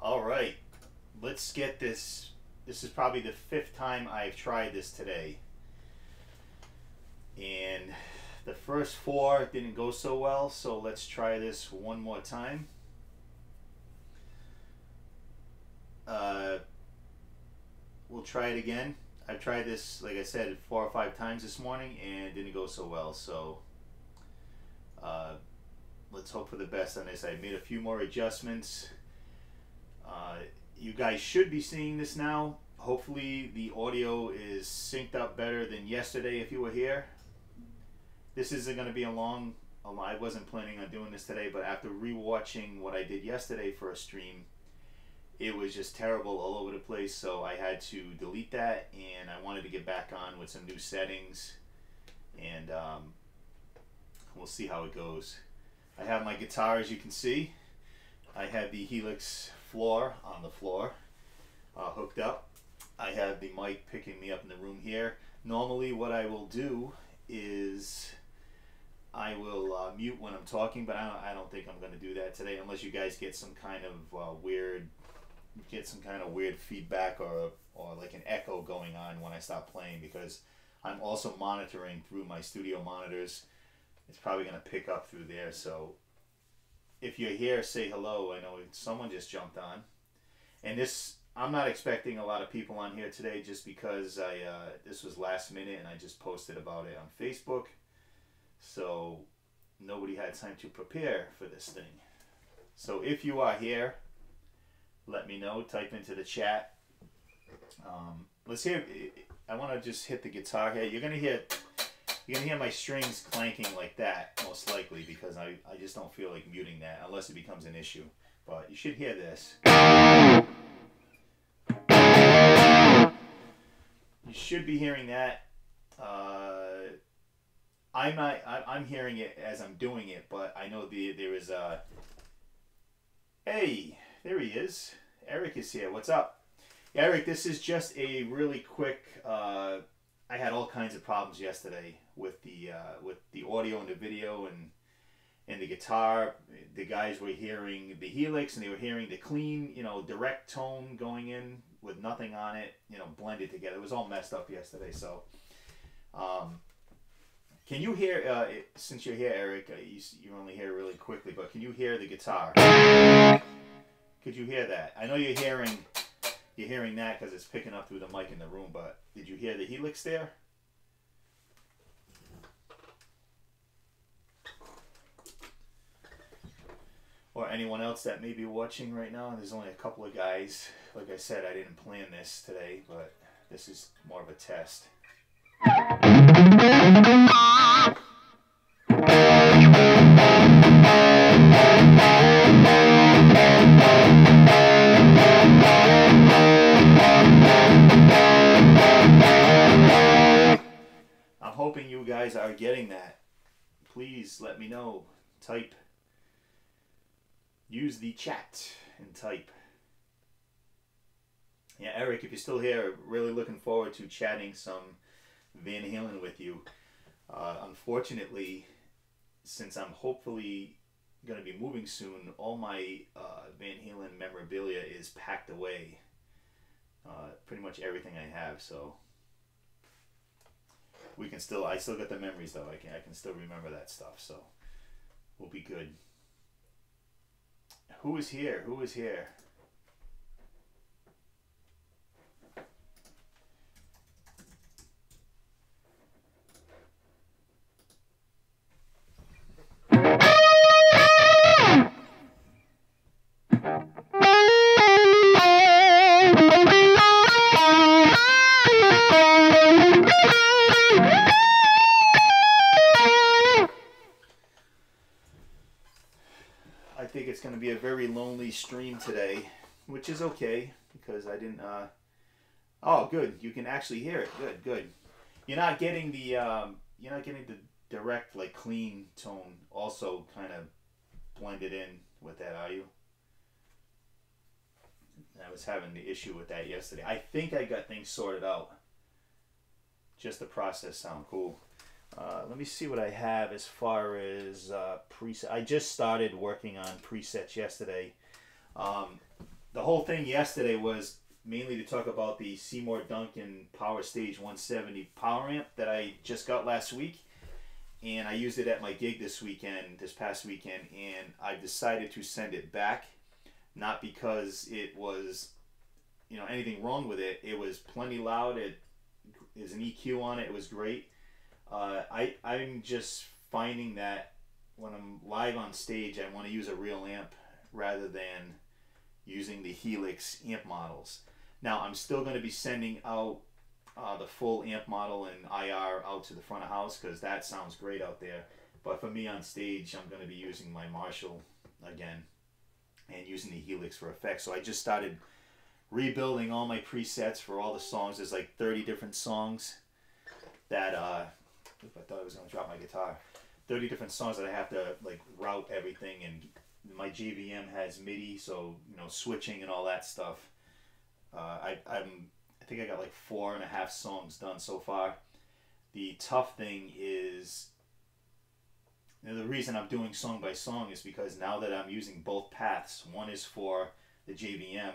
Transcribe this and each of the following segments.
All right, let's get this. This is probably the 5th time I've tried this today. And the first 4 didn't go so well, so let's try this one more time. We'll try it again. I've tried this, like I said, 4 or 5 times this morning and it didn't go so well, so let's hope for the best on this. I made a few more adjustments. You guys should be seeing this now. Hopefully the audio is synced up better than yesterday if you were here. This isn't going to be a long, I wasn't planning on doing this today, but after rewatching what I did yesterday for a stream, it was just terrible all over the place, so I had to delete that, and I wanted to get back on with some new settings, and we'll see how it goes. I have my guitar, as you can see. I have the Helix floor on the floor hooked up. I have the mic picking me up in the room here. Normally what I will do is I will mute when I'm talking, but I don't think I'm going to do that today unless you guys get some kind of weird feedback or like an echo going on when I stop playing, because I'm also monitoring through my studio monitors. It's probably going to pick up through there, so if you're here, say hello. I know someone just jumped on. And this, I'm not expecting a lot of people on here today just because this was last minute and I just posted about it on Facebook. So nobody had time to prepare for this thing. So if you are here, let me know. Type into the chat. Let's hear. I want to just hit the guitar here. You're gonna hear my strings clanking like that, most likely, because I just don't feel like muting that unless it becomes an issue. But you should hear this. You should be hearing that. I'm hearing it as I'm doing it, but I know there is a. Hey, there he is. Eric is here. What's up, Eric? This is just a really quick. I had all kinds of problems yesterday with the audio and the video and the guitar. The guys were hearing the Helix and they were hearing the clean, direct tone going in with nothing on it, blended together. It was all messed up yesterday. So, can you hear? Since you're here, Eric, you only hear really quickly, but can you hear the guitar? Could you hear that? I know you're hearing that because it's picking up through the mic in the room, but did you hear the Helix there? Or anyone else that may be watching right now? There's only a couple of guys. Like I said, I didn't plan this today, but this is more of a test. I'm hoping you guys are getting that. Please let me know. Type. Use the chat and type. Yeah, Eric, if you're still here, really looking forward to chatting some Van Halen with you. Unfortunately, since I'm hopefully going to be moving soon, all my Van Halen memorabilia is packed away. Pretty much everything I have, so I still got the memories though. I can still remember that stuff, so we'll be good. Who is here? Who is here? It's going to be a very lonely stream today, which is okay because I didn't. Oh, good. You can actually hear it. Good, good. You're not getting the direct, like, clean tone also kind of blended in with that, are you? I was having the issue with that yesterday. I think I got things sorted out. Just the process sound cool. Let me see what I have as far as preset. I just started working on presets yesterday. the whole thing yesterday was mainly to talk about the Seymour Duncan Power Stage 170 power amp that I just got last week. And I used it at my gig this past weekend, and I decided to send it back. Not because it was, anything wrong with it. It was plenty loud. It is an EQ on it. It was great. I'm just finding that when I'm live on stage, I want to use a real amp rather than using the Helix amp models. Now, I'm still going to be sending out the full amp model and IR out to the front of house because that sounds great out there. But for me on stage, I'm going to be using my Marshall again and using the Helix for effects. So I just started rebuilding all my presets for all the songs. There's like 30 different songs that, I thought I was going to drop my guitar. 30 different songs that I have to like route everything, and my JVM has MIDI, so switching and all that stuff. I think I got like 4.5 songs done so far. The tough thing is, the reason I'm doing song by song is because now that I'm using both paths, one is for the JVM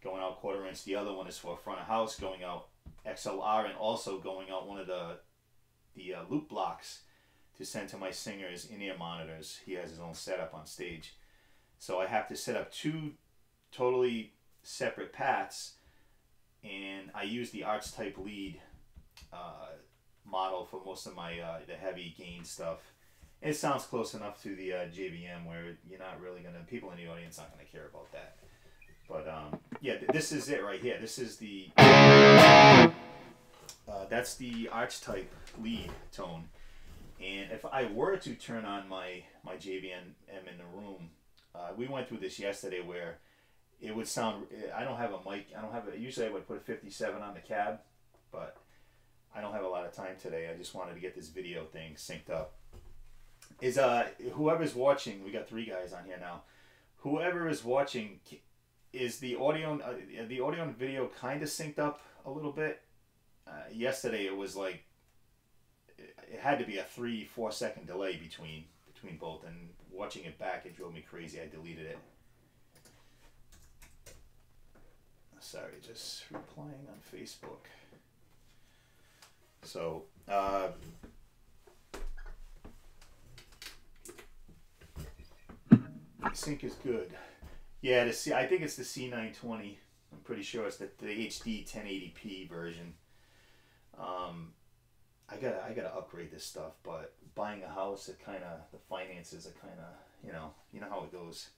going out 1/4 inch, the other one is for front of house going out XLR, and also going out one of the loop blocks to send to my singer's in-ear monitors. He has his own setup on stage. So I have to set up 2 totally separate paths, and I use the Arch type lead model for most of my the heavy gain stuff. It sounds close enough to the JVM where you're not really gonna, people in the audience aren't gonna care about that. But yeah, this is it right here. This is the that's the Arch type lead tone. And if I were to turn on my JVM in the room, we went through this yesterday where it would sound, I don't have a mic, usually I would put a 57 on the cab, but I don't have a lot of time today. I just wanted to get this video thing synced up. Is whoever's watching, we got 3 guys on here now. Whoever is watching, is the audio and video kind of synced up a little bit? Yesterday it was like, it had to be a 3-4 second delay between both, and watching it back, it drove me crazy. I deleted it. Sorry, just replying on Facebook. So sync is good. Yeah, I think it's the C920. I'm pretty sure it's the HD 1080p version. I gotta upgrade this stuff, but buying a house, it kind of, the finances are kind of, you know how it goes.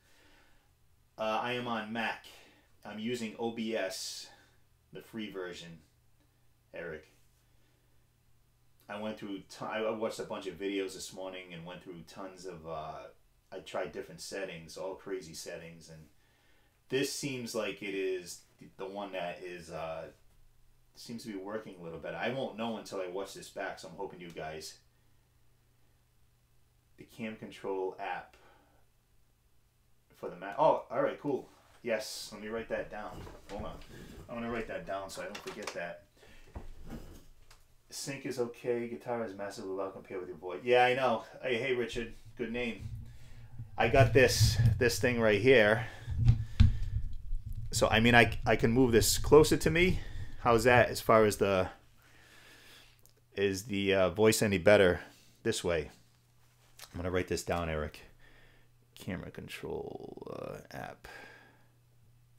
I am on Mac. I'm using OBS, the free version, Eric. I watched a bunch of videos this morning and went through tons of, I tried different settings, all crazy settings, and this seems like it is the one that is, seems to be working a little better. I won't know until I watch this back, so I'm hoping you guys. The Cam Control app for the Mac. Oh, all right, cool. Yes, let me write that down. Hold on. I want to write that down so I don't forget that. Sync is okay. Guitar is massively loud compared with your voice. Yeah, I know. Hey, Richard. Good name. I got this thing right here. So, I mean, I can move this closer to me. How's that as far as is the voice any better this way? I'm going to write this down, Eric. Camera control app.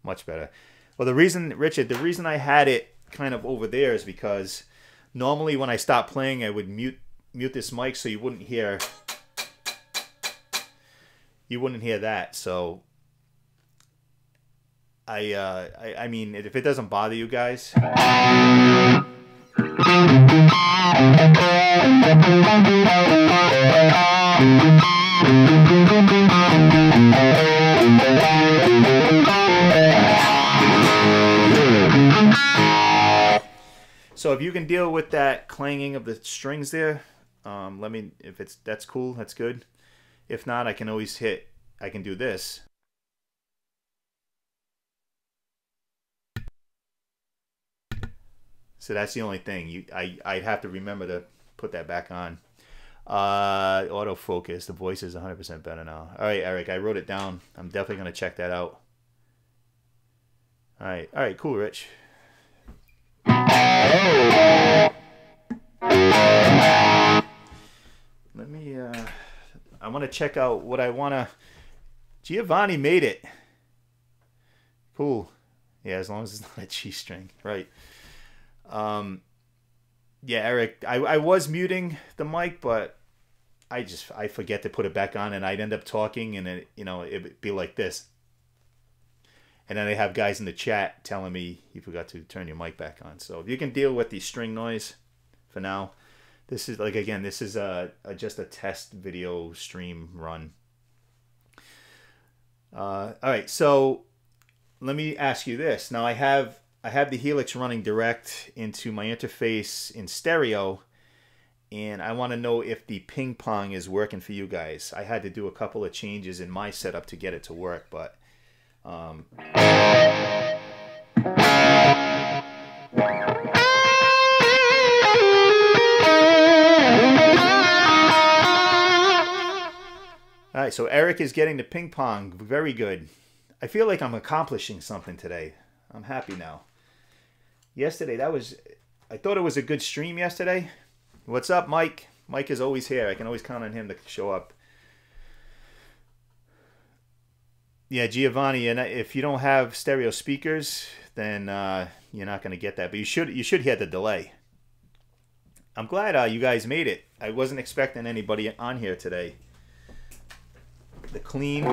Much better. Well, the reason, Richard, the reason I had it kind of over there is because normally when I stop playing, I would mute this mic so you wouldn't hear that. So I mean, if it doesn't bother you guys. So if you can deal with that clanging of the strings there, let me, if that's cool, that's good. If not, I can always I can do this. So that's the only thing. I'd have to remember to put that back on. Autofocus. The voice is 100% better now. All right, Eric, I wrote it down. I'm definitely going to check that out. All right, cool, Rich. Let me, I want to check out what I want to, Giovanni made it. Cool. Yeah, as long as it's not a G string. Right. Yeah, Eric, I was muting the mic, but I forget to put it back on, and I'd end up talking, and it'd be like this. And then I have guys in the chat telling me you forgot to turn your mic back on. So if you can deal with the string noise for now, this is just a test video stream run. All right, so let me ask you this. Now I have the Helix running direct into my interface in stereo, and I want to know if the ping pong is working for you guys. I had to do a couple of changes in my setup to get it to work, but all right, so Eric is getting the ping pong. Very good. I feel like I'm accomplishing something today. I'm happy now. Yesterday, I thought it was a good stream yesterday. What's up, Mike? Mike is always here. I can always count on him to show up. Yeah, Giovanni, and if you don't have stereo speakers, then you're not going to get that. But you should hear the delay. I'm glad you guys made it. I wasn't expecting anybody on here today. The clean.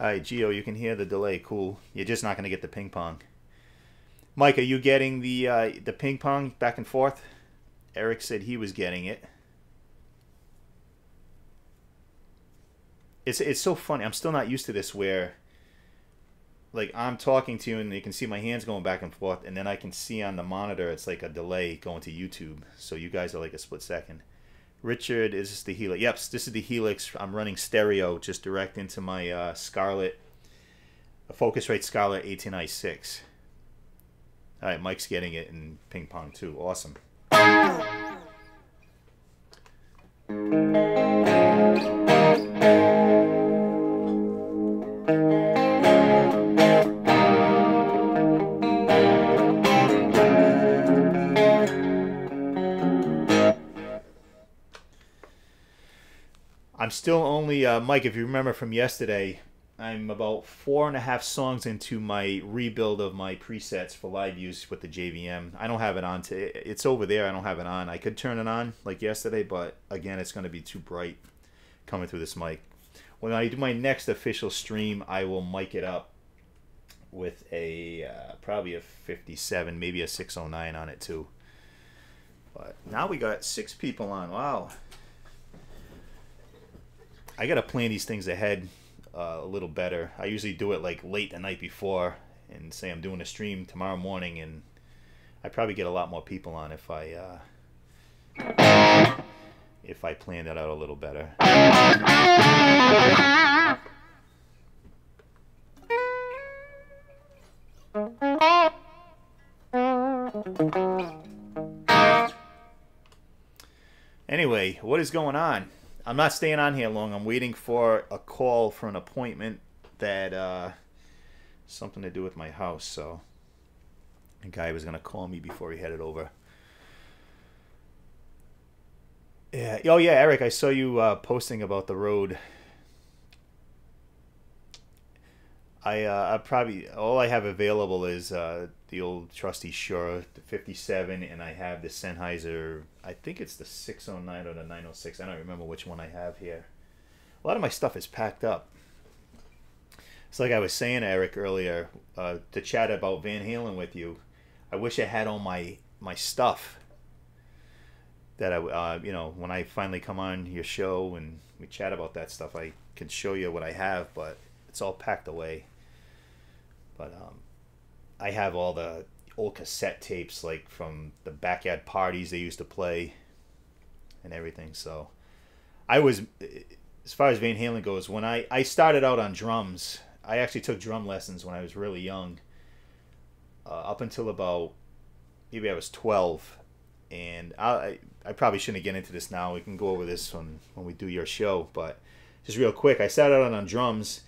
Alright, Gio, you can hear the delay. Cool. You're just not going to get the ping pong. Mike, are you getting the ping pong back and forth? Eric said he was getting it. It's so funny. I'm still not used to this where, like, I'm talking to you and you can see my hands going back and forth, and then I can see on the monitor it's like a delay going to YouTube. So you guys are like a split second. Richard, is this the Helix? Yep, this is the Helix. I'm running stereo just direct into my Scarlett, a Focusrite Scarlett 18i6. All right, Mike's getting it in ping pong too. Awesome. I'm still only, Mike, if you remember from yesterday, I'm about 4.5 songs into my rebuild of my presets for live use with the JVM. I don't have it on. It's over there. I don't have it on. I could turn it on like yesterday, but again, it's going to be too bright coming through this mic. When I do my next official stream, I will mic it up with a probably a 57, maybe a 609 on it too. But now we got 6 people on. Wow. I got to plan these things ahead a little better. I usually do it like late the night before and say I'm doing a stream tomorrow morning, and I probably get a lot more people on if I plan that out a little better. Anyway, what is going on? I'm not staying on here long. I'm waiting for a call for an appointment that something to do with my house. So a guy was going to call me before he headed over. Yeah. Oh yeah, Eric, I saw you posting about the road. I probably all I have available is the old trusty Shure, the 57, and I have the Sennheiser. I think it's the 609 or the 906. I don't remember which one I have here. A lot of my stuff is packed up. It's like I was saying, Eric, earlier, to chat about Van Halen with you. I wish I had all my stuff that I, when I finally come on your show and we chat about that stuff, I can show you what I have, but it's all packed away. But I have all the old cassette tapes, like from the backyard parties they used to play. and everything. So I was, as far as Van Halen goes, when I started out on drums, I actually took drum lessons when I was really young, up until about, maybe I was 12. And I probably shouldn't get into this now. We can go over this when we do your show. But just real quick, I started out on drums,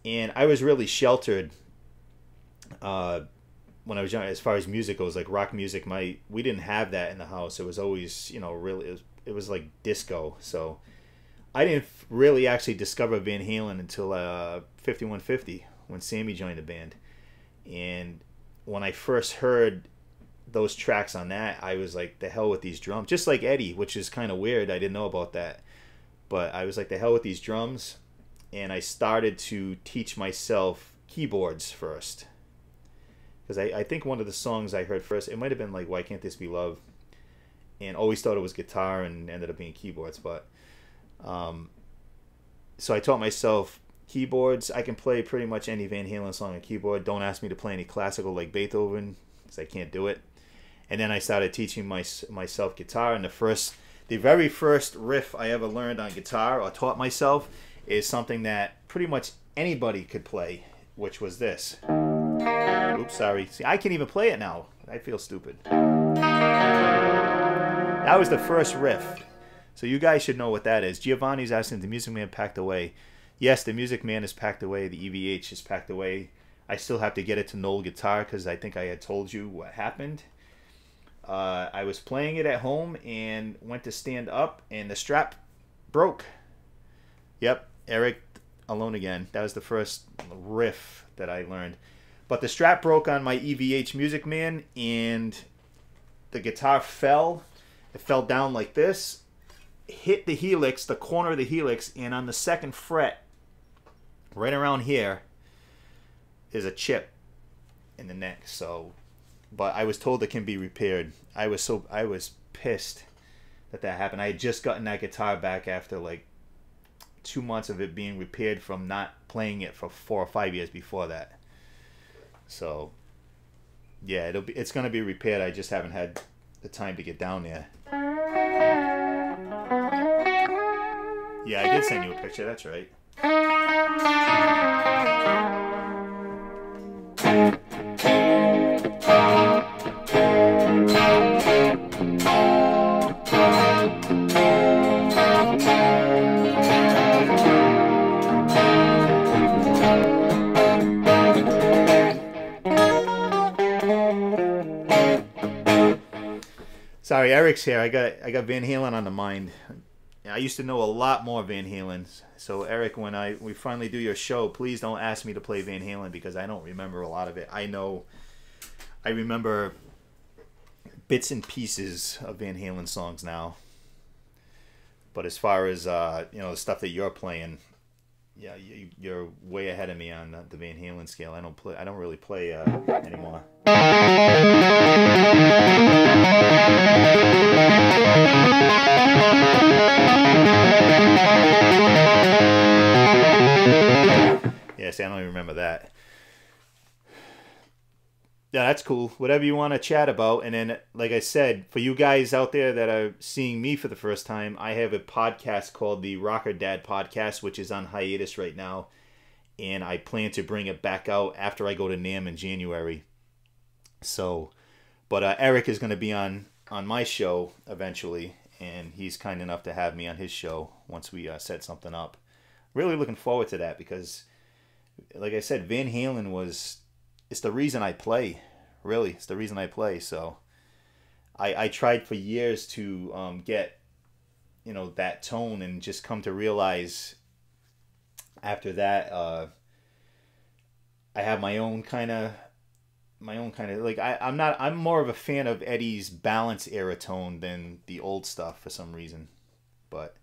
and I was really sheltered when I was young. As far as music goes, like rock music, we didn't have that in the house. It was always, really, it was like disco. So I didn't really actually discover Van Halen until 5150, when Sammy joined the band. And when I first heard those tracks on that, I was like, the hell with these drums. Just like Eddie, which is kind of weird. I didn't know about that. But I was like, the hell with these drums. And I started to teach myself keyboards first. Because I think one of the songs I heard first, it might have been like Why Can't This Be Love? And always thought it was guitar and ended up being keyboards. But so I taught myself keyboards. I can play pretty much any Van Halen song on keyboard. Don't ask me to play any classical like Beethoven, because I can't do it. And then I started teaching myself guitar. And the very first riff I ever learned on guitar or taught myself is something that pretty much anybody could play, which was this. Oops, sorry. See, I can't even play it now. I feel stupid. That was the first riff. So you guys should know what that is. Giovanni's asking, the Music Man packed away. Yes, the Music Man is packed away. The EVH is packed away. I still have to get it to Knoll Guitar because I think I had told you what happened. I was playing it at home and went to stand up, and the strap broke. Yep, Eric, alone again. That was the first riff that I learned. But the strap broke on my EVH Music Man, and the guitar fell. It fell down like this, hit the helix, the corner of the helix, and on the second fret, right around here, is a chip in the neck. So, but I was told it can be repaired. I was pissed that happened. I had just gotten that guitar back after like 2 months of it being repaired from not playing it for 4 or 5 years before that. So, yeah, it's gonna be repaired. I just haven't had the time to get down there. Yeah, I did send you a picture. That's right. Sorry, Eric's here. I got Van Halen on the mind. I used to know a lot more Van Halen. So Eric, when we finally do your show, please don't ask me to play Van Halen because I don't remember a lot of it. I remember bits and pieces of Van Halen songs now. But as far as the stuff that you're playing, yeah, you're way ahead of me on the Van Halen scale. I don't really play anymore. Yeah, see, I don't even remember that. Yeah, that's cool. Whatever you want to chat about. And then, like I said, for you guys out there that are seeing me for the first time, I have a podcast called the Rocker Dad Podcast, which is on hiatus right now. And I plan to bring it back out after I go to NAMM in January. So, but Eric is going to be on my show eventually. And he's kind enough to have me on his show once we set something up. Really looking forward to that because, like I said, Van Halen it's the reason I play. Really, it's the reason I play. So I tried for years to get, that tone, and just come to realize after that I have my own kind of like I'm more of a fan of Eddie's Balance era tone than the old stuff for some reason. But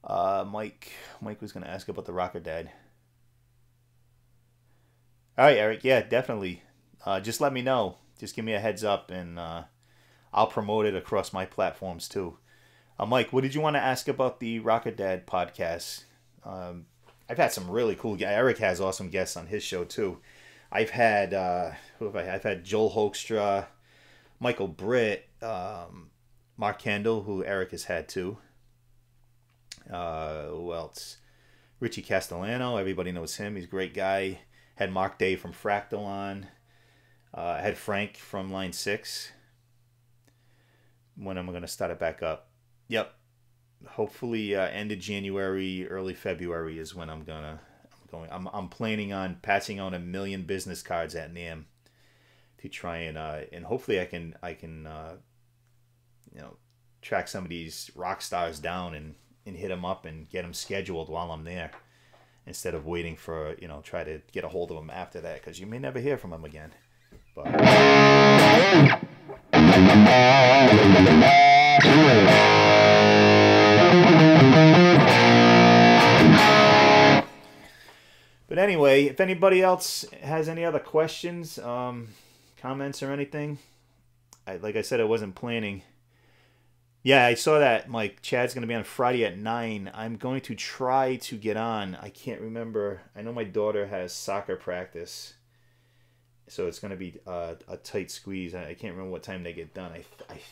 Mike was going to ask about the Rocker Dad. All right, Eric. Yeah, definitely. Just let me know. Just give me a heads up, and I'll promote it across my platforms too. Mike, what did you want to ask about the Rocker Dad podcast? I've had some really cool guests. Eric has awesome guests on his show too. I've had who have I had? I've had Joel Hoekstra, Michael Britt, Mark Kendall, who Eric has had too. Who else? Richie Castellano, everybody knows him. He's a great guy. Had Mark Day from Fractal on. Had Frank from Line 6. When am I going to start it back up? Yep. Hopefully end of January, early February is when I'm planning on passing on 1 million business cards at NAMM to try and hopefully I can track some of these rock stars down and hit them up and get them scheduled while I'm there, instead of waiting for, try to get a hold of them after that, because you may never hear from them again. But anyway, if anybody else has any other questions, comments or anything, like I said, I wasn't planning. Yeah, I saw that, Mike. Chad's going to be on Friday at 9. I'm going to try to get on. I can't remember. I know my daughter has soccer practice, so it's going to be a tight squeeze. I can't remember what time they get done. I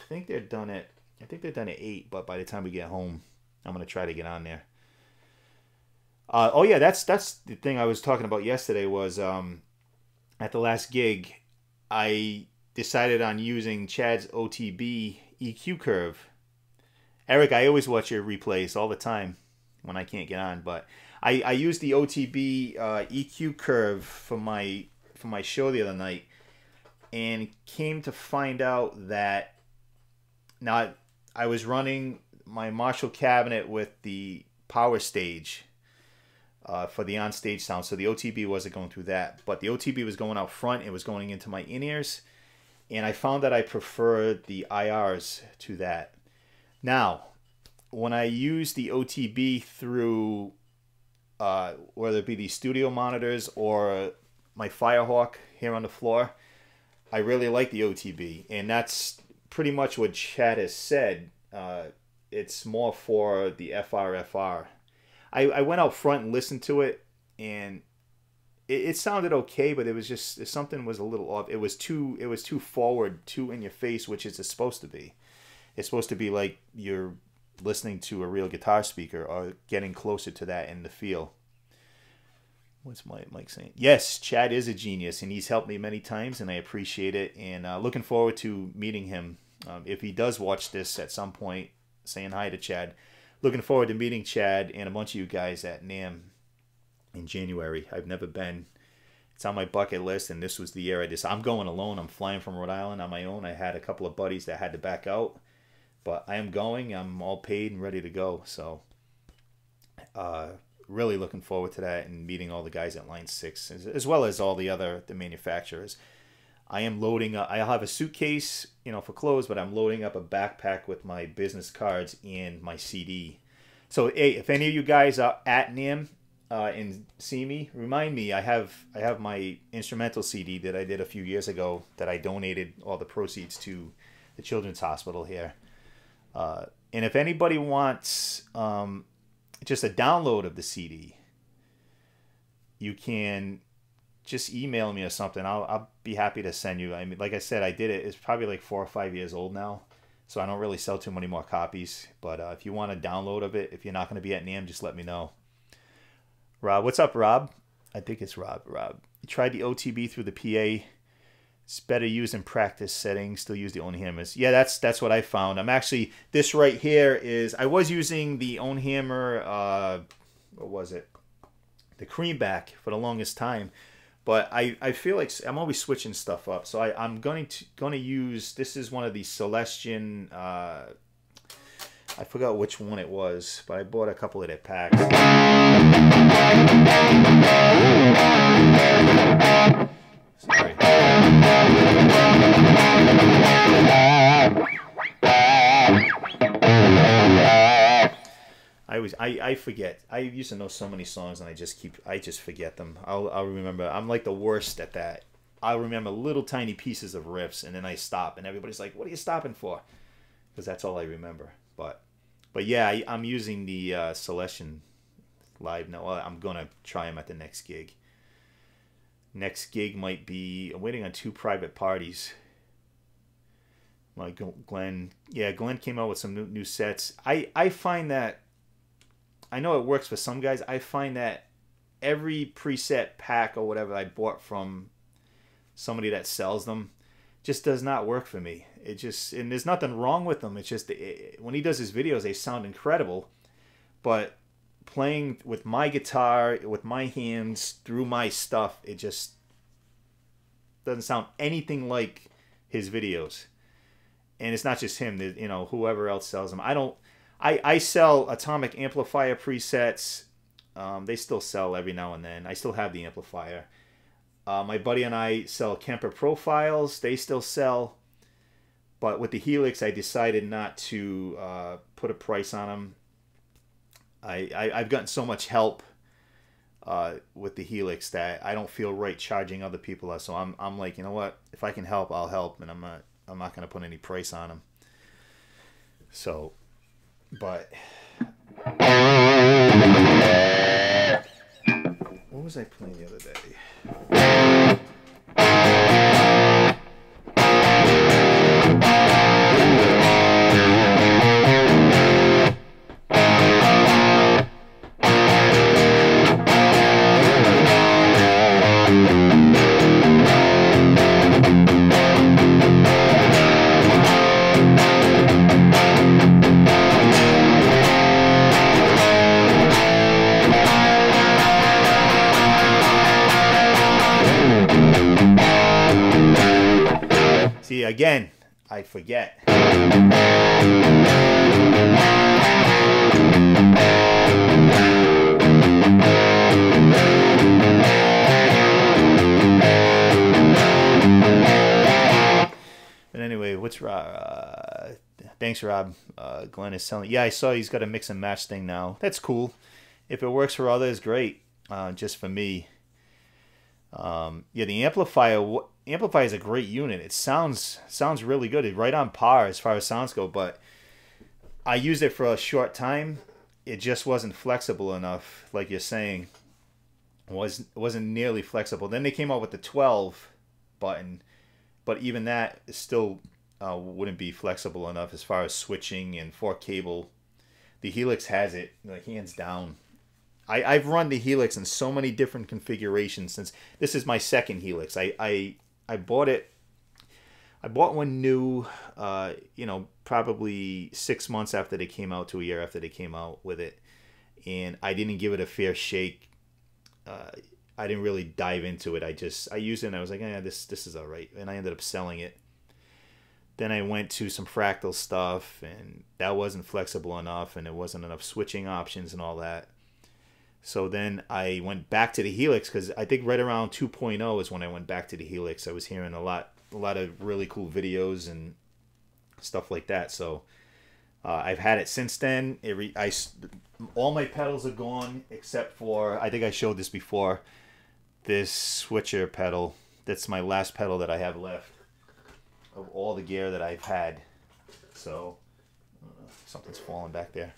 think they're done at 8, but by the time we get home, I'm going to try to get on there. Oh yeah, that's the thing I was talking about yesterday was at the last gig, I decided on using Chad's OTB EQ curve. Eric, I always watch your replays all the time when I can't get on, but I used the OTB EQ curve for my show the other night, and came to find out that now I was running my Marshall cabinet with the power stage for the on-stage sound, so the OTB wasn't going through that, but the OTB was going out front. It was going into my in-ears, and I found that I preferred the IRs to that. Now, when I use the OTB through, whether it be the studio monitors or my Firehawk here on the floor, I really like the OTB, and that's pretty much what Chad has said. It's more for the FR. I went out front and listened to it, and it sounded okay, but it was just, something was a little off. It was too forward, too in your face, which it's supposed to be. It's supposed to be like you're listening to a real guitar speaker, or getting closer to that in the feel. What's Mike saying? Yes, Chad is a genius, and he's helped me many times, and I appreciate it. And looking forward to meeting him. If he does watch this at some point, saying hi to Chad. Looking forward to meeting Chad and a bunch of you guys at NAMM in January. I've never been. It's on my bucket list, and this was the year I decided. I'm going alone. I'm flying from Rhode Island on my own. I had a couple of buddies that had to back out, but I am going. I'm all paid and ready to go. So really looking forward to that, and meeting all the guys at Line 6, as well as all the manufacturers. I am loading up. I'll have a suitcase, for clothes, but I'm loading up a backpack with my business cards and my CD. So, hey, if any of you guys are at NAMM and see me, remind me. I have my instrumental CD that I did a few years ago that I donated all the proceeds to the Children's Hospital here. And if anybody wants just a download of the CD, you can just email me or something. I'll be happy to send you. I mean, like I said, I did it. It's probably like 4 or 5 years old now, so I don't really sell too many more copies. But if you want a download of it, if you're not going to be at NAMM, just let me know. Rob, what's up, Rob? I think it's Rob. You tried the OTB through the PA. It's better used in practice settings. Still use the own hammers. Yeah, that's what I found. I'm actually, this right here is, I was using the own hammer. What was it? The Creamback for the longest time. But I feel like I'm always switching stuff up. So I'm going to use, this is one of the Celestion, I forgot which one it was, but I bought a couple of their packs. Sorry. I forget. I used to know so many songs, and I just forget them. I'll remember. I'm like the worst at that. I'll remember little tiny pieces of riffs, and then I stop, and everybody's like, "What are you stopping for?" Because that's all I remember. But yeah, I'm using the Celestion live now. Well, I'm gonna try them at the next gig. Next gig might be, I'm waiting on 2 private parties. Like Glenn, yeah, Glenn came out with some new sets. I find that, I know it works for some guys. I find that every preset pack or whatever I bought from somebody that sells them just does not work for me. It just, and there's nothing wrong with them. It's just when he does his videos, they sound incredible, but playing with my guitar, with my hands, through my stuff, it just doesn't sound anything like his videos. And it's not just him, you know, whoever else sells them. I sell Atomic Amplifier presets. They still sell every now and then. I still have the amplifier. My buddy and I sell Kemper Profiles. They still sell. But with the Helix, I decided not to put a price on them. I've gotten so much help with the Helix that I don't feel right charging other people. So I'm like, you know what? If I can help, I'll help, and I'm not going to put any price on them. So, but what was I playing the other day? See, again, I forget. But anyway, what's Rob? Thanks, Rob. Glenn is selling. Yeah, I saw he's got a mix and match thing now. That's cool. If it works for others, great. Just for me, yeah, the amplifier is a great unit. It sounds really good. It's right on par as far as sounds go, but I used it for a short time. It just wasn't flexible enough, like you're saying. It wasn't nearly flexible. Then they came out with the 12 button, but even that still wouldn't be flexible enough as far as switching and 4-cable. The Helix has it, like, hands down. I've run the Helix in so many different configurations since this is my second Helix. I bought it. I bought one new, you know, probably 6 months after they came out to a year after they came out with it, and I didn't give it a fair shake. I didn't really dive into it. I used it and I was like, yeah, this is all right, and I ended up selling it. Then I went to some Fractal stuff, and that wasn't flexible enough, and there wasn't enough switching options and all that. So then I went back to the Helix, because I think right around 2.0 is when I went back to the Helix. I was hearing a lot of really cool videos and stuff like that. So I've had it since then. All my pedals are gone except for, I think I showed this before, this switcher pedal. That's my last pedal that I have left of all the gear that I've had. So something's falling back there.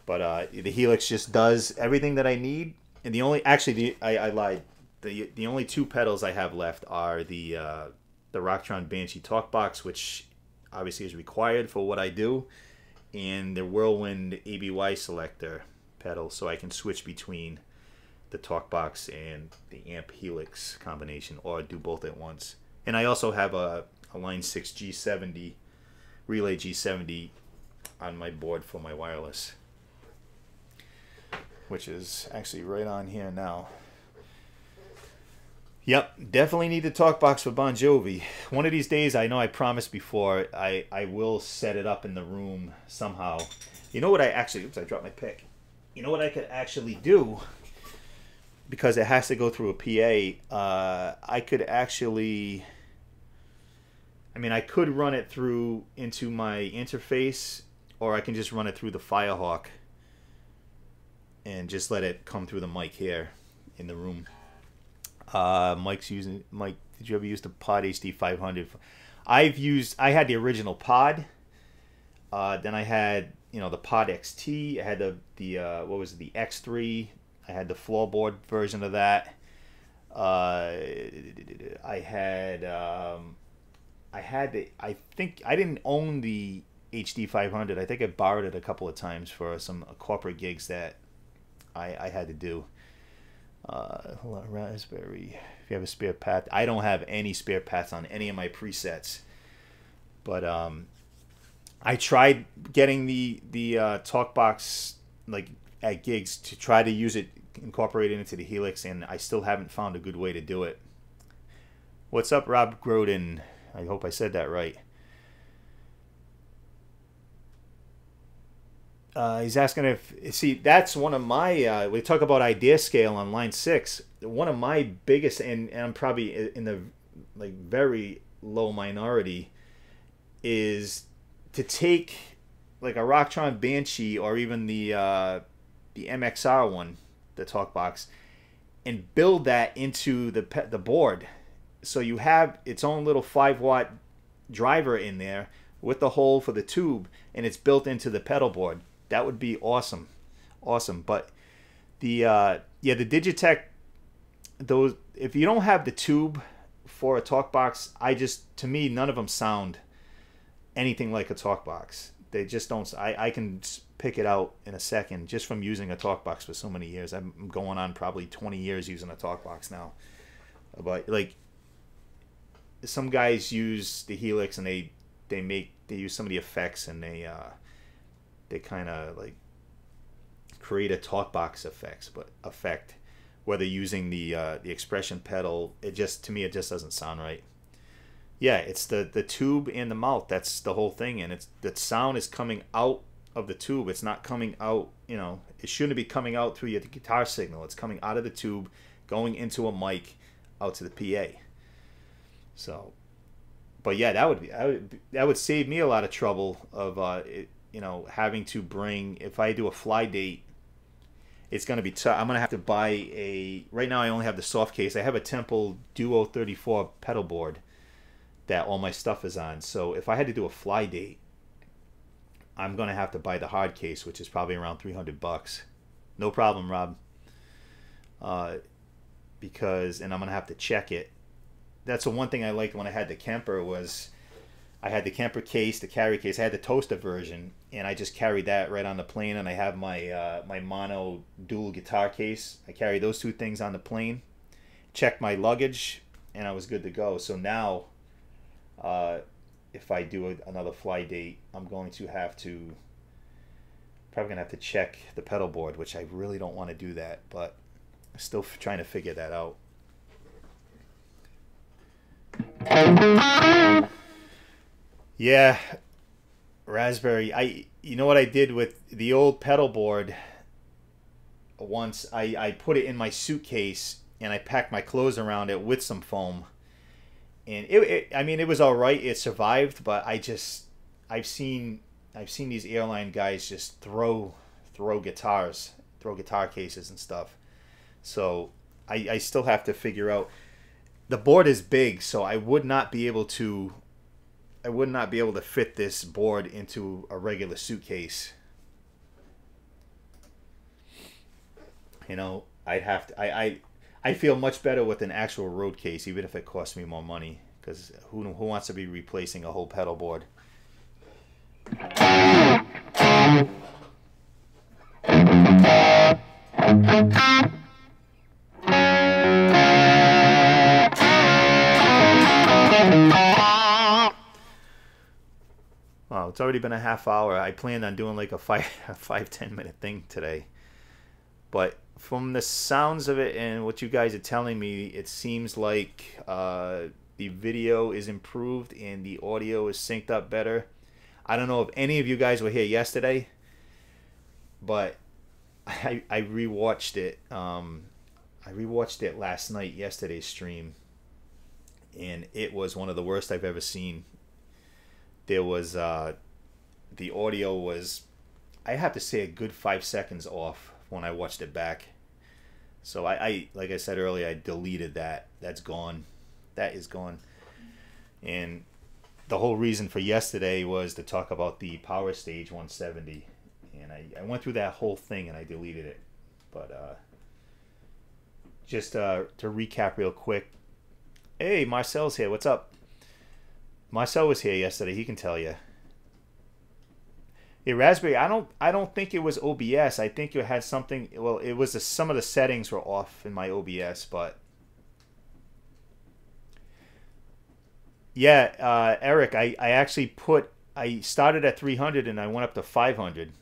But the Helix just does everything that I need. And the only, actually, I lied. The only two pedals I have left are the Rocktron Banshee talk box, which obviously is required for what I do, and the Whirlwind ABY selector pedal, so I can switch between the talk box and the amp Helix combination, or do both at once. And I also have a Line 6 G70, Relay G70 on my board for my wireless, which is actually right on here now. Yep, definitely need the talk box for Bon Jovi. One of these days, I know I promised before, I will set it up in the room somehow. You know what I actually, oops, I dropped my pick. You know what I could actually do, because it has to go through a PA, I could actually, I mean, I could run it through into my interface, or I can just run it through the Firehawk and just let it come through the mic here in the room. Mike's using, Mike, did you ever use the Pod HD 500? I had the original Pod. Then I had, you know, the Pod XT. I had the what was it, the X3. I had the floorboard version of that. I I had the, I think I didn't own the HD 500. I think I borrowed it a couple of times for some corporate gigs that I had to do. Hold on, Raspberry. If you have a spare path, I don't have any spare paths on any of my presets. But I tried getting the TalkBox like at gigs to try to use it, incorporate it into the Helix, and I still haven't found a good way to do it. What's up, Rob Groden? I hope I said that right. He's asking if, see, that's one of my, we talk about idea scale on line 6. One of my biggest, and I'm probably in the like very low minority, is to take like a Rocktron Banshee or even the MXR one, the TalkBox, and build that into the board. So you have its own little 5-watt driver in there with the hole for the tube, and it's built into the pedal board. That would be awesome, awesome. But the the Digitech, those, if you don't have the tube for a TalkBox, to me none of them sound anything like a TalkBox. They just don't. I can pick it out in a second just from using a TalkBox for so many years. I'm going on probably 20 years using a TalkBox now. But like some guys use the Helix and they use some of the effects, and they kind of like create a TalkBox effect, whether using the expression pedal. It just, to me, it just doesn't sound right. Yeah, it's the tube and the mouth. That's the whole thing, and it's the sound is coming out of the tube. It's not coming out. You know, it shouldn't be coming out through your guitar signal. It's coming out of the tube, going into a mic, out to the PA. So, but yeah, that would save me a lot of trouble of you know, having to bring, if I do a fly date, it's going to be tough. I'm going to have to buy a, right now I only have the soft case. I have a Temple Duo 34 pedal board that all my stuff is on. So if I had to do a fly date, I'm going to have to buy the hard case, which is probably around $300. No problem, Rob. Because, and I'm going to have to check it. That's the one thing I liked when I had the Kemper was I had the Kemper case, the carry case. I had the Toaster version, and I just carried that right on the plane. And I have my my mono dual guitar case. I carry those two things on the plane, checked my luggage, and I was good to go. So now, if I do another fly date, I'm going to have to, probably going to have to check the pedal board, which I really don't want to do that, but I'm still trying to figure that out. Yeah, Raspberry. You know what I did with the old pedal board? Once I put it in my suitcase and I packed my clothes around it with some foam, and I mean, it was all right. It survived, but I've seen these airline guys just throw guitar cases and stuff. So I still have to figure out. The board is big, so I would not be able to fit this board into a regular suitcase. You know, I'd have to. I feel much better with an actual road case, even if it costs me more money. Because who wants to be replacing a whole pedal board? Wow, it's already been a half hour. I planned on doing like a 5-10 minute thing today. But from the sounds of it and what you guys are telling me, it seems like the video is improved and the audio is synced up better. I don't know if any of you guys were here yesterday, but I rewatched it. I rewatched it last night, yesterday's stream, and it was one of the worst I've ever seen. There was the audio was, I have to say, a good 5 seconds off when I watched it back. So I like I said earlier, I deleted that. That's gone. That is gone. And the whole reason for yesterday was to talk about the Power Stage 170, and I went through that whole thing and I deleted it. But just to recap real quick. Hey, Marcel's here. What's up? Marcel was here yesterday. He can tell you. Yeah, Raspberry. I don't think it was OBS. I think it had something. Well, it was some of the settings were off in my OBS, but yeah, Eric. I actually I started at 300 and I went up to 500,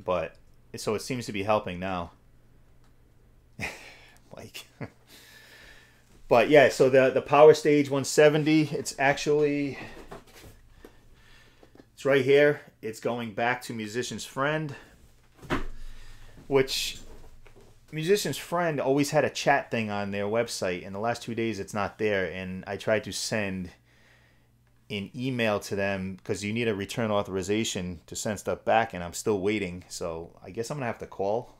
but so it seems to be helping now. Like, but yeah. So the Power Stage 170. It's right here. It's going back to Musician's Friend, which Musician's Friend always had a chat thing on their website. In the last 2 days, it's not there. And I tried to send an email to them because you need a return authorization to send stuff back, and I'm still waiting. So I guess I'm going to have to call.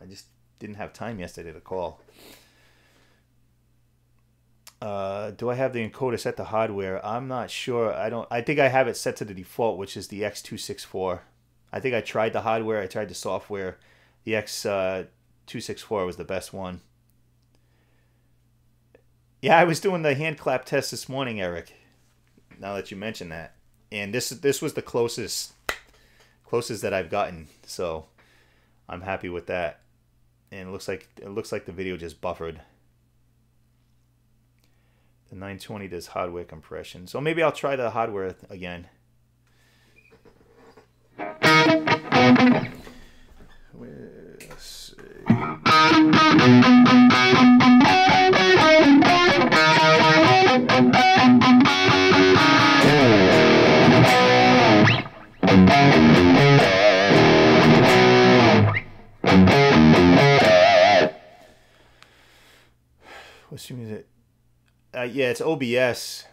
I just didn't have time yesterday to call. Do I have the encoder set to hardware? I'm not sure. I think I have it set to the default, which is the X264. I think I tried the hardware. I tried the software. The X264 was the best one. Yeah, I was doing the hand clap test this morning, Eric. Now that you mention that, and this was the closest that I've gotten. So I'm happy with that. And it looks like the video just buffered. The 920 does hardware compression. So maybe I'll try the hardware again. Let's see. What's your music? Yeah, it's OBS.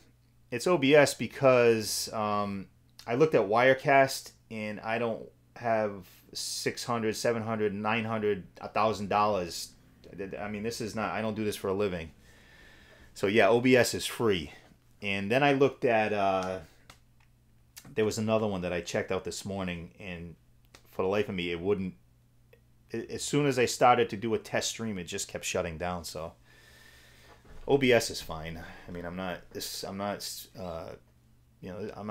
It's OBS because I looked at Wirecast and I don't have $600, $700, $900, $1,000. I mean, this is not. I don't do this for a living. So yeah, OBS is free. And then I looked at. There was another one that I checked out this morning, and for the life of me, it wouldn't. As soon as I started to do a test stream, it just kept shutting down. So. OBS is fine. I mean, I'm not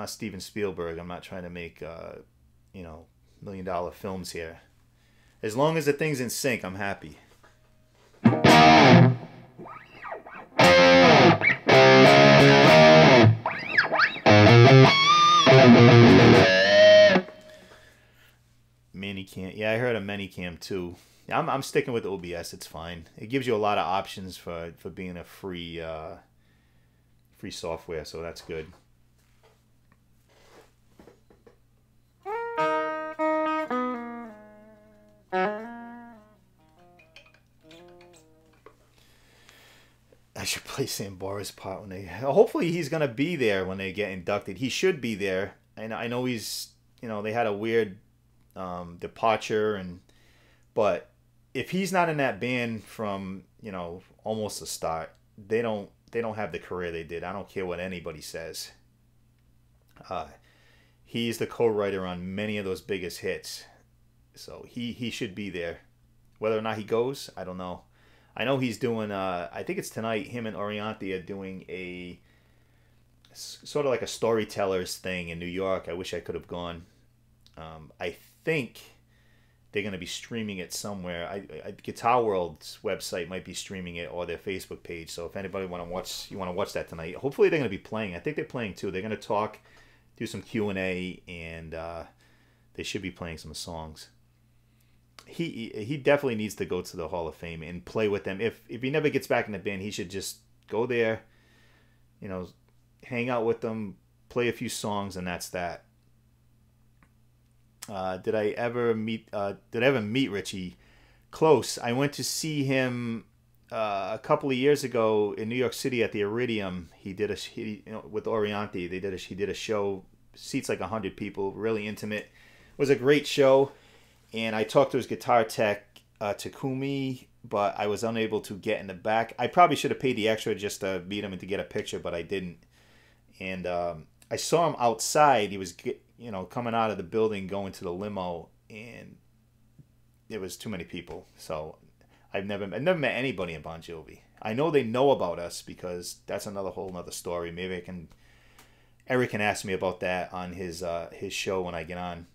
Steven Spielberg. I'm not trying to make, $1 million films here. As long as the thing's in sync, I'm happy. Minicam. Yeah, I heard of Minicam too. I'm sticking with OBS. It's fine. It gives you a lot of options for being a free software, so that's good. I should play Sambora's part when they. Hopefully, he's gonna be there when they get inducted. He should be there. And I know he's. They had a weird departure, but. If he's not in that band from almost the start, they don't have the career they did. I don't care what anybody says. He's the co-writer on many of those biggest hits, so he should be there. Whether or not he goes, I don't know. I know he's doing. I think it's tonight. Him and Orianthi are doing a sort of like a storytellers thing in New York. I wish I could have gone. I think. They're going to be streaming it somewhere. Guitar World's website might be streaming it, or their Facebook page. So if anybody want to watch that tonight. Hopefully they're going to be playing. I think they're playing too. They're going to talk, do some Q&A, and they should be playing some songs. He definitely needs to go to the Hall of Fame and play with them. If he never gets back in the band, he should just go there, hang out with them, play a few songs, and that's that. Did I ever meet Richie? Close. I went to see him a couple of years ago in New York City at the Iridium. He did with Orianthi. He did a show, seats like 100 people, really intimate. It was a great show, and I talked to his guitar tech Takumi, but I was unable to get in the back. I probably should have paid the extra just to meet him and to get a picture, but I didn't. And I saw him outside. He was coming out of the building, going to the limo, and there was too many people. So I've never met anybody in Bon Jovi. I know they know about us because that's whole nother story. Maybe I can Eric can ask me about that on his show when I get on.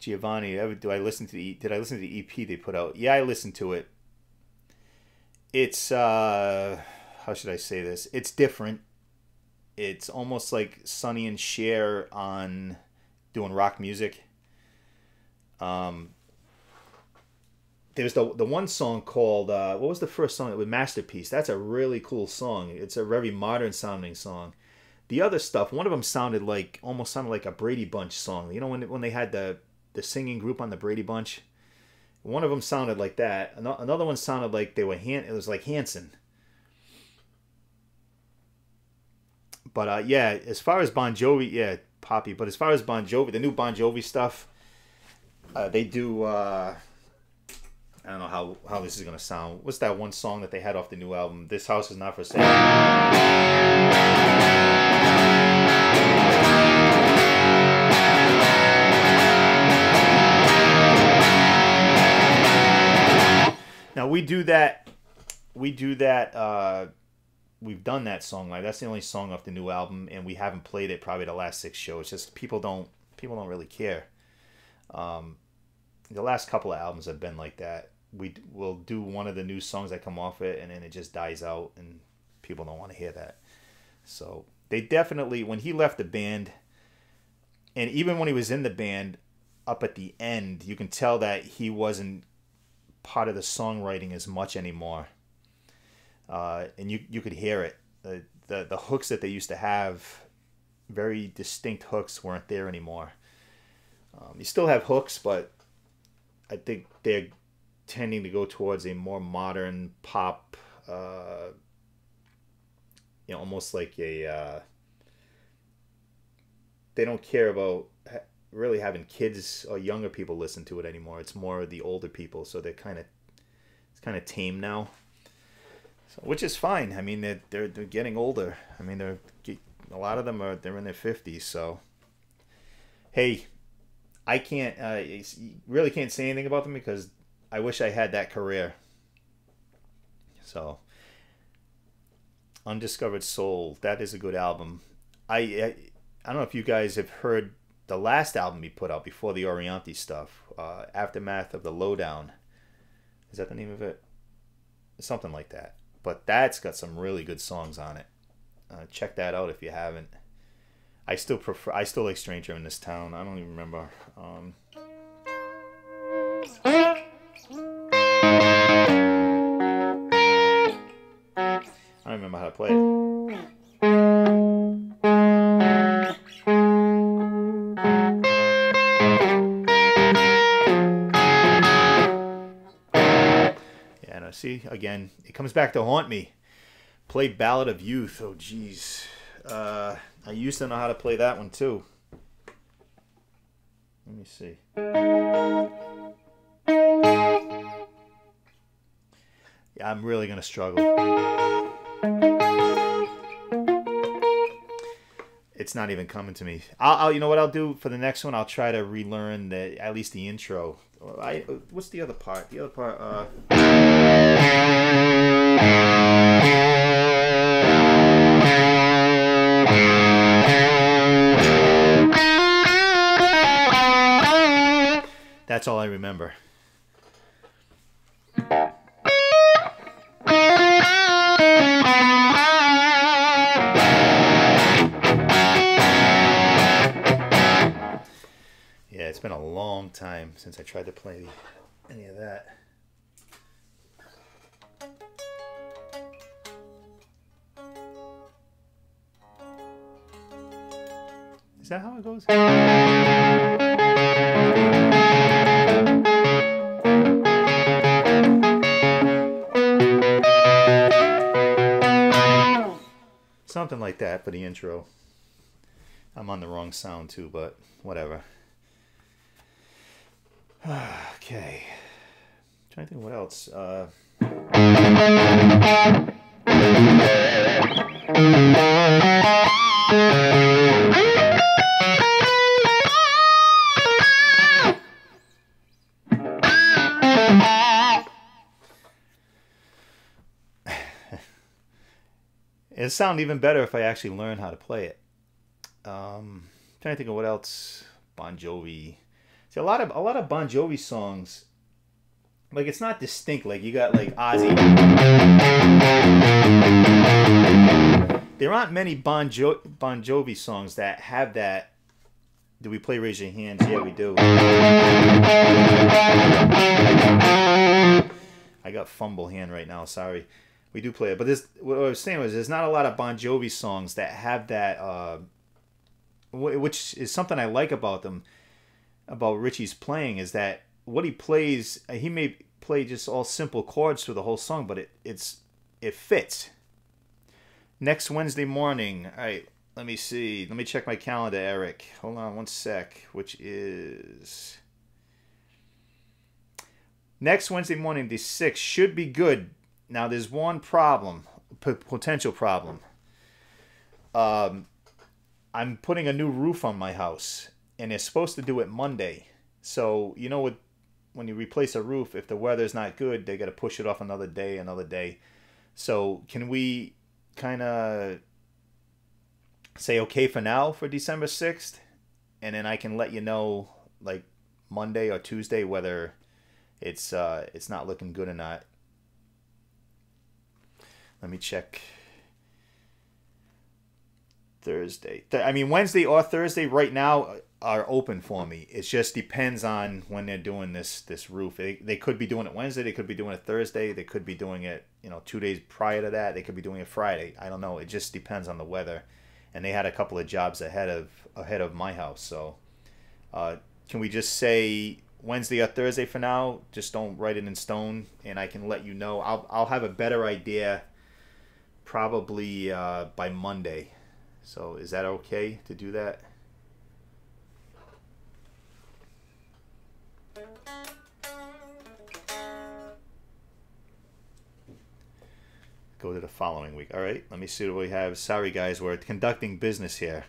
Giovanni, did I listen to the EP they put out? Yeah, I listened to it. It's how should I say this? It's different. It's almost like Sonny and Cher on doing rock music. There's the one song called what was the first song? It was Masterpiece. That's a really cool song. It's a very modern sounding song. The other stuff, one of them almost sounded like a Brady Bunch song. You know when they had the singing group on the Brady Bunch? One of them sounded like that. Another one sounded like it was like Hanson. But yeah, as far as Bon Jovi, yeah, Poppy. But as far as Bon Jovi, the new Bon Jovi stuff, they do. I don't know how this is gonna sound. What's that one song that they had off the new album? This House Is Not for Sale. Now we do that. We've done that song live. That's the only song off the new album, and we haven't played it probably the last 6 shows. Just people don't really care. The last couple of albums have been like that. We'll do one of the new songs that come off it, and then it just dies out, and people don't want to hear that. So they definitely, when he left the band, and even when he was in the band, up at the end, you can tell that he wasn't part of the songwriting as much anymore. And you could hear it. The hooks that they used to have, very distinct hooks, weren't there anymore. You still have hooks, but I think they're tending to go towards a more modern pop, almost like a... they don't care about really having kids or younger people listen to it anymore. It's more the older people, so it's kind of tame now. So, which is fine. I mean, they're getting older. I mean, a lot of them they're in their 50s. So, hey, I can't really can't say anything about them because I wish I had that career. So, Undiscovered Soul, that is a good album. I don't know if you guys have heard the last album he put out before the Orianti stuff, Aftermath of the Lowdown. Is that the name of it? Something like that. But that's got some really good songs on it. Check that out if you haven't. I still like Stranger in This Town. I don't even remember. I don't remember how to play it. See, again, it comes back to haunt me. Play Ballad of Youth. Oh, jeez. I used to know how to play that one, too. Let me see. Yeah, I'm really going to struggle. It's not even coming to me. I'll you know what I'll do for the next one? I'll try to relearn at least the intro. What's the other part? The other part, that's all I remember. Yeah, it's been a long time since I tried to play any of that. Is that how it goes? Something like that for the intro. I'm on the wrong sound too, but whatever. Okay. Trying to think what else. It'd sound even better if I actually learn how to play it. Trying to think of what else. Bon Jovi. See, a lot of Bon Jovi songs, like, it's not distinct. Like, you got like Ozzy. There aren't many Bon Jovi songs that have that. Do we play Raise Your Hands? Yeah, we do. I got fumble hand right now. Sorry. We do play it. But this, what I was saying was, there's not a lot of Bon Jovi songs that have that, which is something I like about them, about Richie's playing, is that what he plays, he may play just all simple chords through the whole song, but it fits. Next Wednesday morning. All right, let me see. Let me check my calendar, Eric. Hold on one sec. Which is next Wednesday morning, the 6th, should be good. Now, there's one problem, potential problem. I'm putting a new roof on my house, and they're supposed to do it Monday. So, you know, when you replace a roof, if the weather's not good, they got to push it off another day. So, can we kind of say okay for now for December 6th? And then I can let you know, like, Monday or Tuesday whether it's not looking good or not. Let me check. Thursday. I mean, Wednesday or Thursday right now are open for me. It just depends on when they're doing this roof. They could be doing it Wednesday. They could be doing it Thursday. They could be doing it, 2 days prior to that. They could be doing it Friday. I don't know. It just depends on the weather. And they had a couple of jobs ahead of my house. So can we just say Wednesday or Thursday for now? Just don't write it in stone, and I can let you know. I'll have a better idea probably by Monday. So is that okay to do that? Go to the following week. All right, let me see what we have. Sorry, guys, we're conducting business here.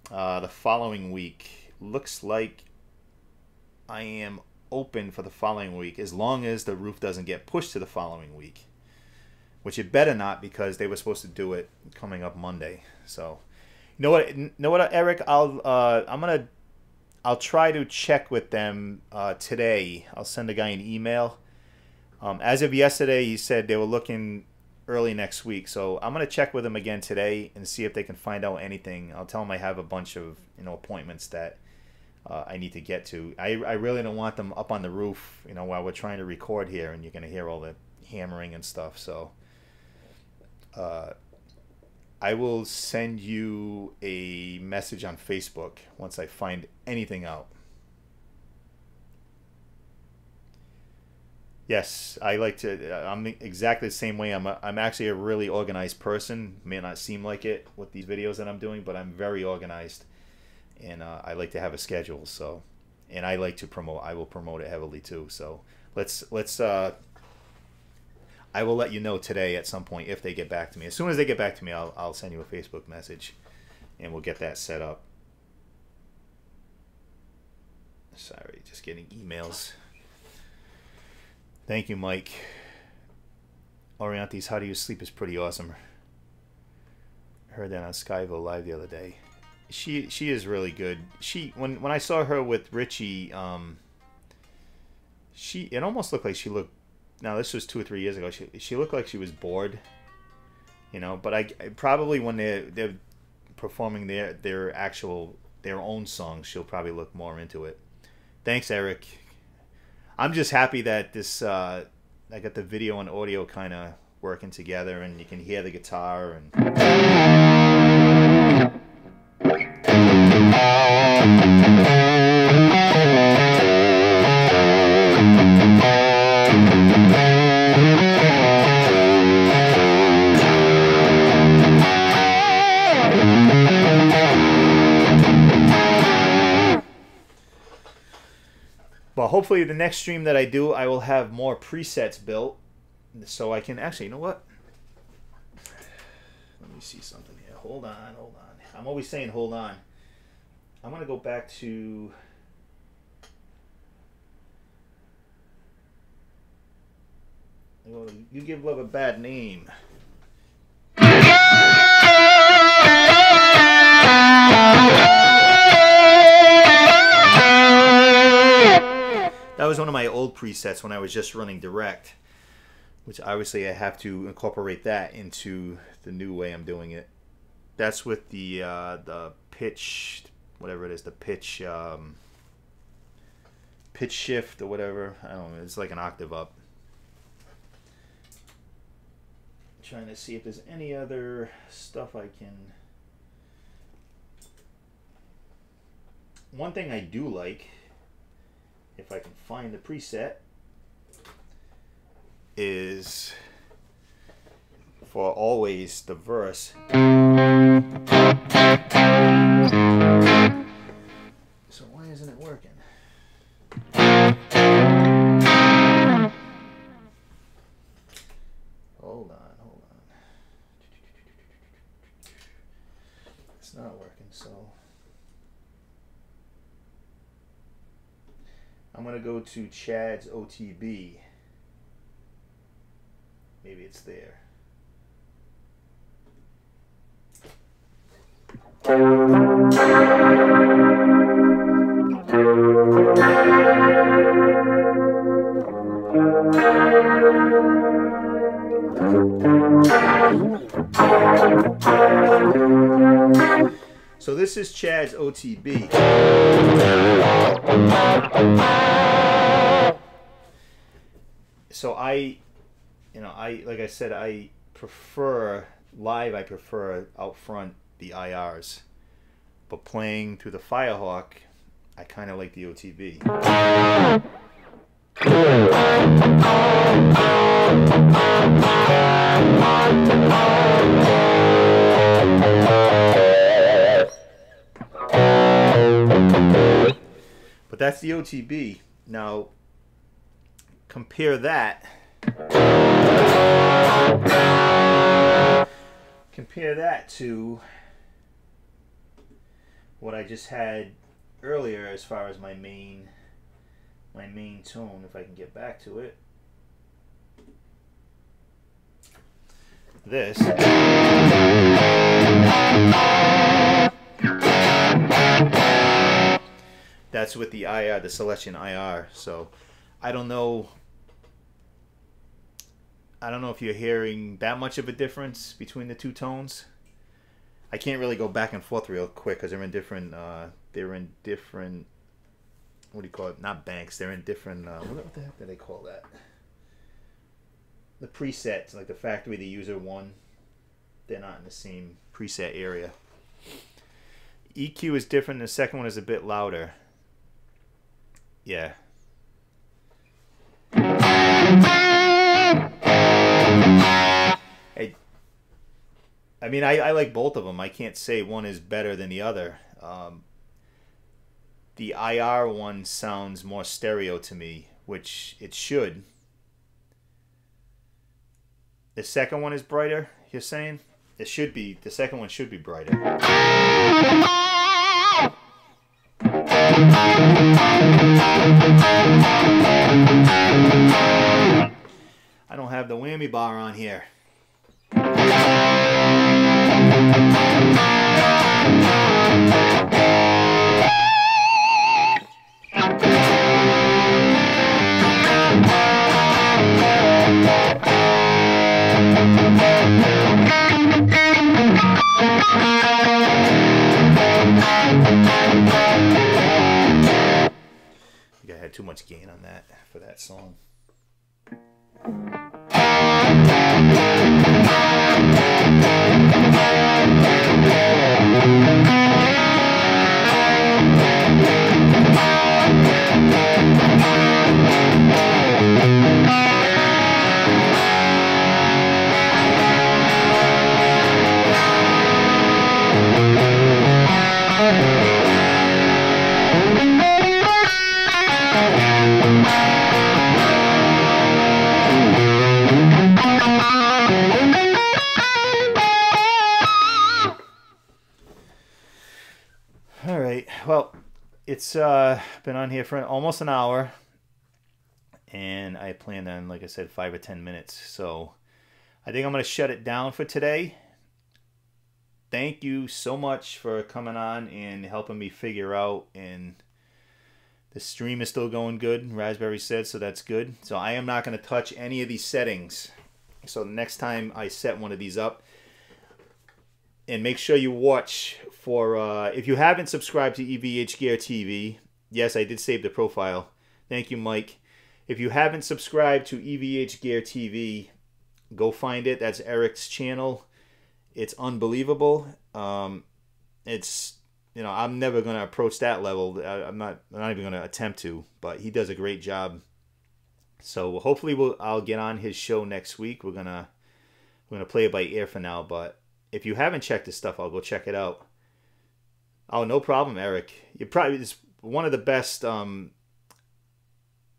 The following week looks like I am open for the following week, as long as the roof doesn't get pushed to the following week, which it better not, because they were supposed to do it coming up Monday. So, you know what, Eric? I'll try to check with them today. I'll send the guy an email. As of yesterday, he said they were looking early next week. So I'm gonna check with them again today and see if they can find out anything. I'll tell them I have a bunch of appointments that I need to get to. I really don't want them up on the roof, while we're trying to record here, and you're gonna hear all the hammering and stuff. So I will send you a message on Facebook once I find anything out. Yes, I like to. I'm exactly the same way. I'm actually a really organized person. May not seem like it with these videos that I'm doing, but I'm very organized, and I like to have a schedule. So, and I like to promote. I will promote it heavily too. So let's. I will let you know today at some point if they get back to me. As soon as they get back to me, I'll send you a Facebook message, and we'll get that set up. Sorry, just getting emails. Thank you, Mike. Oriantes, How Do You Sleep is pretty awesome. Heard that on Skyville Live the other day. She is really good. When I saw her with Richie, it almost looked like she looked. Now this was 2 or 3 years ago. She looked like she was bored, But I probably when they're performing their own songs, she'll probably look more into it. Thanks, Eric. I'm just happy that this I got the video and audio kind of working together, and you can hear the guitar and. But hopefully the next stream that I do, I will have more presets built, so I can actually, you know what? Let me see something here. Hold on. I'm always saying hold on. I'm going to go back to... You Give Love a Bad Name. was one of my old presets when I was just running direct, which obviously I have to incorporate that into the new way I'm doing it. That's with the pitch, whatever it is, the pitch shift or whatever. I don't know. It's like an octave up. Trying to see if there's any other stuff I can. One thing I do like, if I can find the preset, is for always the verse. So why isn't it working? Hold on. It's not working, so I'm gonna go to Chad's OTB. Maybe it's there. So this is Chad's OTB. So I like I said, I prefer live. I prefer out front the IRs, but playing through the Firehawk, I kind of like the OTB. But that's the OTB. Now compare that. Compare that to what I just had earlier as far as my main tone, if I can get back to it. This. That's with the IR, the Selection IR. So I don't know if you're hearing that much of a difference between the two tones. I can't really go back and forth real quick because they're in different what do you call it? Not banks. They're in different what the heck do they call that? The presets, like the factory, the user one. They're not in the same preset area. EQ is different. The second one is a bit louder. Yeah. I mean, I like both of them. I can't say one is better than the other. The IR one sounds more stereo to me, which it should. The second one is brighter, you're saying? It should be. The second one should be brighter. I don't have the whammy bar on here. I think I had too much gain on that for that song. All right, well, it's been on here for almost an hour, and I planned on, like I said, 5 or 10 minutes, so I think I'm going to shut it down for today. Thank you so much for coming on and helping me figure out and The stream is still going good, Raspberry said, so that's good. So I am not going to touch any of these settings. So next time I set one of these up, and make sure you watch for, if you haven't subscribed to EVH Gear TV, yes, I did save the profile. Thank you, Mike. If you haven't subscribed to EVH Gear TV, go find it. That's Eric's channel. It's unbelievable. It's, you know, I'm never going to approach that level. I'm not even going to attempt to, but he does a great job. So hopefully I'll get on his show next week. We're gonna play it by ear for now, but if you haven't checked his stuff, I'll go check it out. Oh, no problem, Eric. It's one of the best, you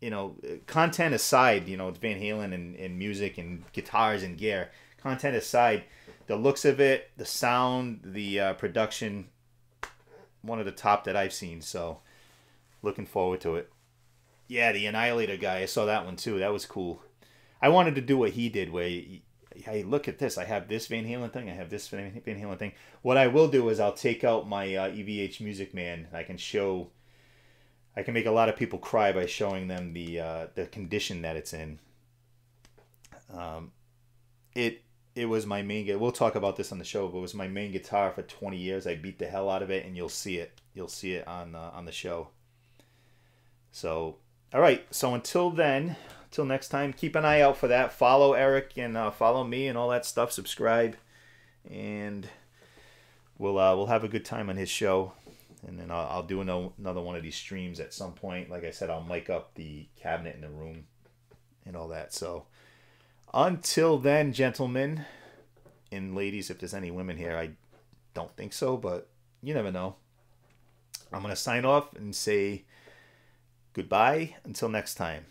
know, content aside, you know, Van Halen and music and guitars and gear. Content aside, the looks of it, the sound, the production, one of the top that I've seen. So, looking forward to it. Yeah, the Annihilator guy, I saw that one too. That was cool. I wanted to do what he did, where hey, look at this. I have this Van Halen thing. I have this Van Halen thing. What I will do is I'll take out my EVH Music Man. I can make a lot of people cry by showing them the condition that it's in. It was my main guitar. We'll talk about this on the show, but it was my main guitar for 20 years. I beat the hell out of it, and you'll see it. You'll see it on the show. So, all right. So until then. Till next time, keep an eye out for that. Follow Eric and follow me and all that stuff. Subscribe, and we'll have a good time on his show. And then I'll do another one of these streams at some point. Like I said, I'll mic up the cabinet in the room and all that. So until then, gentlemen and ladies, if there's any women here, I don't think so, but you never know. I'm gonna sign off and say goodbye until next time.